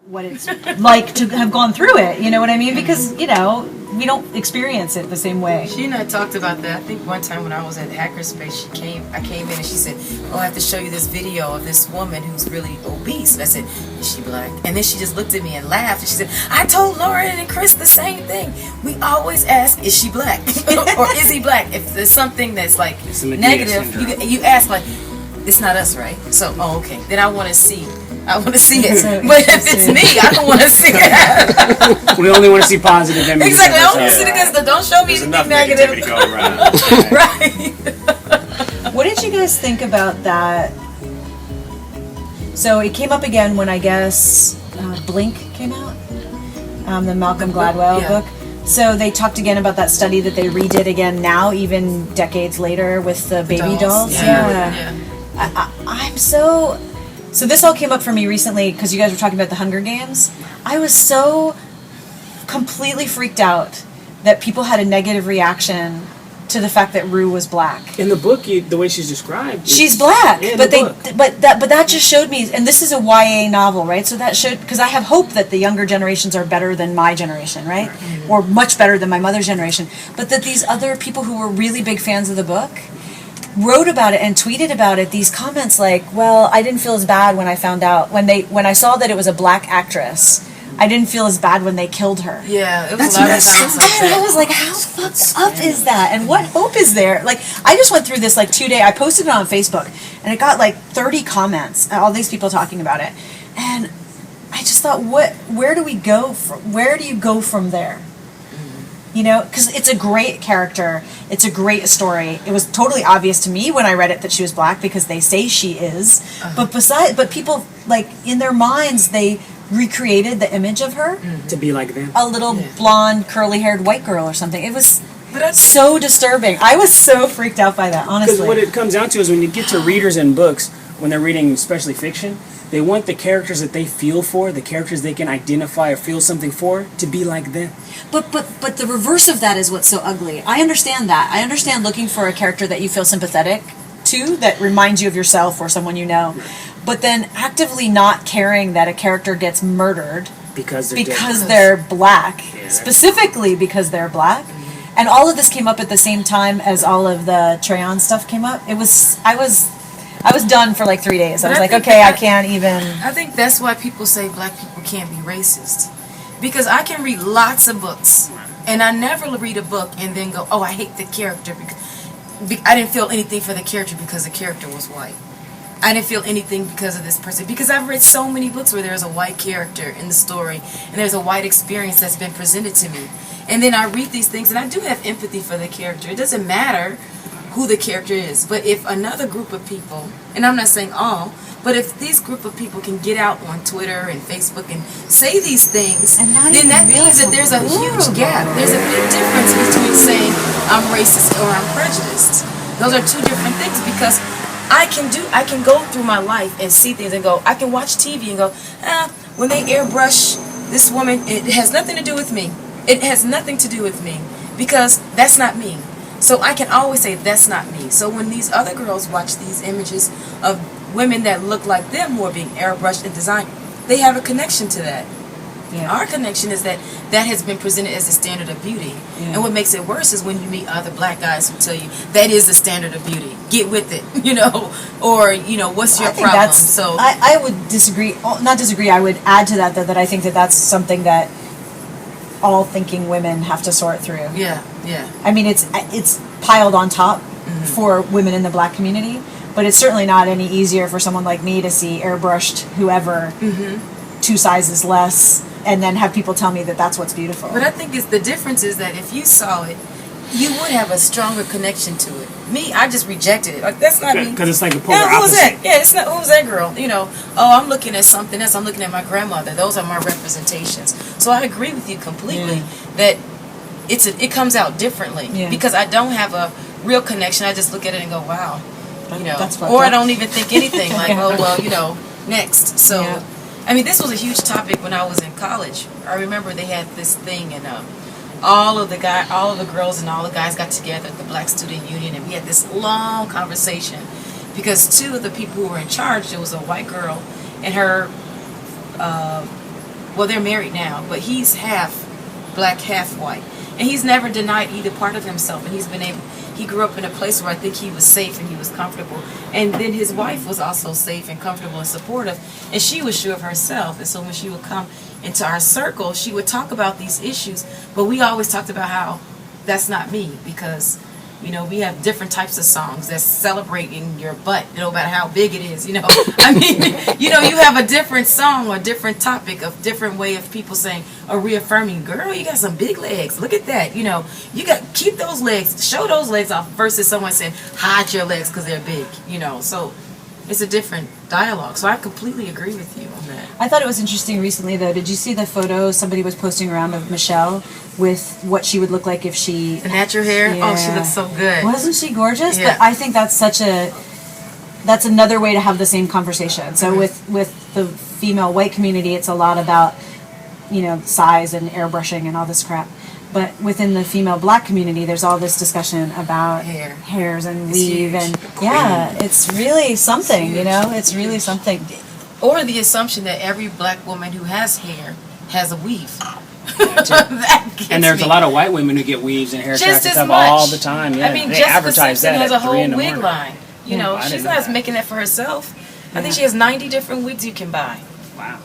what it's like to have gone through it, you know what I mean? Because, you know, we don't experience it the same way. She and I talked about that. I think one time when I was at Hackerspace, I came in and she said, oh, I have to show you this video of this woman who's really obese. And I said, is she black? And then she just looked at me and laughed. And she said, I told Lauren and Chris the same thing. We always ask, is she black? Or is he black? If there's something that's like negative, you ask like, it's not us, right? So, oh, okay. Then I want to see it. So but if it's me, I don't want to see it. We only want to see positive images. Exactly. I want to see the good stuff. Don't show me anything negative. Go around. Right. What did you guys think about that? So it came up again when I guess Blink came out, the Malcolm Gladwell book. So they talked again about that study that they redid again now, even decades later, with the baby dolls. Yeah. I'm so this all came up for me recently because you guys were talking about the Hunger Games. I was so completely freaked out that people had a negative reaction to the fact that Rue was black. In the book, the way she's described, she's black, but that just showed me, and this is a YA novel, right? So that showed, because I have hope that the younger generations are better than my generation, right? Or much better than my mother's generation. But that these other people who were really big fans of the book wrote about it and tweeted about it, these comments like, well, I didn't feel as bad when I found out, when I saw that it was a black actress, I didn't feel as bad when they killed her. Yeah, it was a lot of times like that. I was like, how fucked up is that? And what hope is there? Like, I just went through this like 2 day, I posted it on Facebook, and it got like 30 comments, all these people talking about it. And I just thought, where do we go from, where do you go from there? You know, because it's a great character. It's a great story. It was totally obvious to me when I read it that she was black because they say she is. But people, like, in their minds, they recreated the image of her to be like them. A little blonde, curly-haired white girl or something. It was so disturbing. I was so freaked out by that, honestly. Because what it comes down to is when you get to readers in books, when they're reading especially fiction, they want the characters that they feel for, the characters they can identify or feel something for, to be like them. But the reverse of that is what's so ugly. I understand that. I understand looking for a character that you feel sympathetic to, that reminds you of yourself or someone you know. But then actively not caring that a character gets murdered because they're black, specifically because they're black. And all of this came up at the same time as all of the Trayon stuff came up. I was done for like 3 days. I was like, okay, I can't even. I think that's why people say black people can't be racist. Because I can read lots of books, and I never read a book and then go, oh, I hate the character. Because I didn't feel anything for the character because the character was white. I didn't feel anything because of this person. Because I've read so many books where there's a white character in the story, and there's a white experience that's been presented to me. And then I read these things, and I do have empathy for the character. It doesn't matter who the character is. But if another group of people, and I'm not saying all, but if these group of people can get out on Twitter and Facebook and say these things, then that means that there's a huge gap. There's a big difference between saying I'm racist or I'm prejudiced. Those are two different things, because I can go through my life and see things and go, I can watch TV and go, when they airbrush this woman, it has nothing to do with me. It has nothing to do with me, because that's not me. So I can always say that's not me. So when these other girls watch these images of women that look like them who are being airbrushed and designed, they have a connection to that. Yeah. Our connection is that has been presented as a standard of beauty. Yeah. And what makes it worse is when you meet other black guys who tell you that is the standard of beauty. Get with it, or what's your problem? So I would disagree. Not disagree. I would add to that I think that that's something that all thinking women have to sort through. Yeah. I mean, it's piled on top for women in the black community, but it's certainly not any easier for someone like me to see airbrushed whoever 2 sizes less, and then have people tell me that that's what's beautiful. But I think the difference is that if you saw it, you would have a stronger connection to it. Me, I just rejected it. Like, that's not me. Because it's like a polar opposite. Who's that? Yeah, it's not. Who's that girl? I'm looking at something else. I'm looking at my grandmother. Those are my representations. So I agree with you completely that it comes out differently because I don't have a real connection. I just look at it and go, wow, that's or I don't even think anything like, oh well, next. So, I mean, this was a huge topic when I was in college. I remember they had this thing and all of the girls and all the guys got together at the Black Student Union, and we had this long conversation because 2 of the people who were in charge, there was a white girl and her well, they're married now, but he's half black, half white. And he's never denied either part of himself. And he grew up in a place where I think he was safe and he was comfortable. And then his wife was also safe and comfortable and supportive. And she was sure of herself. And so when she would come into our circle, she would talk about these issues. But we always talked about how that's not me, because we have different types of songs that's celebrating your butt, no matter how big it is, I mean, you have a different song or different topic, a different way of people saying or reaffirming, girl, you got some big legs, look at that, you got keep those legs, show those legs off, versus someone saying hide your legs because they're big, so it's a different dialogue. So I completely agree with you on that. I thought it was interesting recently, though. Did you see the photo somebody was posting around of Michelle with what she would look like if she... The natural hair? Yeah. Oh, she looks so good. Wasn't she gorgeous? Yeah. But I think that's another way to have the same conversation. So with the female white community, it's a lot about, size and airbrushing and all this crap. But within the female black community, there's all this discussion about hairs and weave, and it's really something, it's really something. Or the assumption that every black woman who has hair has a weave. That gets and there's me. a lot of white women who get weaves and hair Just tracks and as stuff much. all the time. Yeah, I mean, they Jessica advertise Simpson that has a at 3 in whole the wig morning. line. I She's didn't know not that. making that for herself. I think she has 90 different wigs you can buy. Wow.